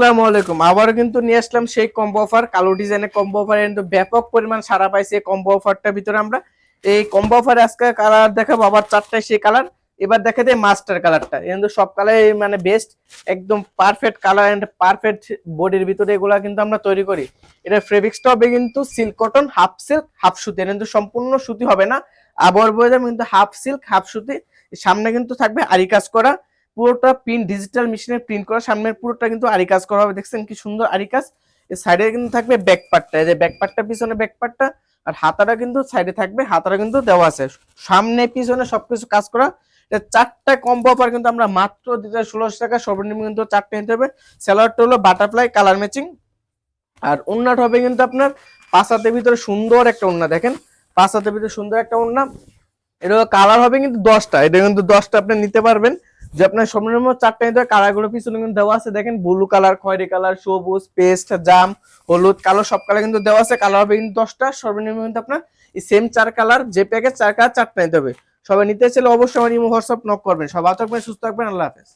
আসসালামু আলাইকুম। আবারও কিন্তু নিয়ে আসলাম সেই কম্বো অফার, কালো ডিজাইনের কম্বো অফার। কিন্তু ব্যাপক পরিমাণ সাড়া পাইছে এই কম্বো অফারটার ভিতরে। আমরা এই কম্বো অফারে আজকে কালার দেখাবো, আবার চারটায় সেই কালার। এবার দেখা যায় মাস্টার কালারটা, কিন্তু সব কালার মানে বেস্ট, একদম পারফেক্ট কালার এন্ড পারফেক্ট বডির ভিতরে এগুলা কিন্তু আমরা তৈরি করি। এটা ফেব্রিক্সটা হবে কিন্তু silk cotton, half silk half সুতি, কিন্তু সম্পূর্ণ সুতি হবে না, আবার বলে যাবে কিন্তু হাফ সিল্ক হাফ সুতি। সামনে কিন্তু থাকবে আরি কাজ করা, পুরোটা প্রিন্ট ডিজিটাল মেশিনে প্রিন্ট করা, সামনের পুরোটা কিন্তু আরি কাজ করা হবে। দেখছেন কি সুন্দর আরি কাজ। এই সাইডে কিন্তু থাকবে ব্যাক পার্টটা, এই যে ব্যাক পার্টটা, পিছনে ব্যাক পার্টটা, আর হাতাটা কিন্তু সাইডে থাকবে, হাতাটা কিন্তু দেওয়া আছে, সামনে পিছনে সবকিছু কাজ করা। চারটা কম্বো অফার কিন্তু আমরা মাত্র দিতে 1600 টাকা সর্বনিম্ন, কিন্তু চারটে নিতে হবে। স্যালোয়ারটা হলো বাটারফ্লাই কালার ম্যাচিং, আর ওন্নাটা হবে কিন্তু আপনার পাঁচ হাতের ভিতরে সুন্দর একটা ওন্না। দেখেন পাঁচ হাতের ভিতরে সুন্দর একটা ওন্না। এটা কালার হবে কিন্তু 10টা, এটা কিন্তু 10টা আপনি নিতে পারবেন। যে আপনার সর্বনিম্ন চারটা নিতে হবে। কালার গুলো পিছনে কিন্তু দেওয়া আছে, দেখেন ব্লু কালার, খয়েরি কালার, সবুজ, পেস্ট, জাম, হলুদ, কালো, সব কালার কিন্তু দেওয়া আছে। কালার হবে কিন্তু 10টা, সর্বনিম্ন কিন্তু আপনার এই সেম চার কালার, যে প্যাকেজ চার কালার চারটা নিতে হবে। সবাই নিতে চাইলে অবশ্যই আমার ইমো হোয়াটসঅ্যাপ নক করবেন। সবাই থাকবেন, সুস্থ থাকবেন, আল্লাহ হাফেজ।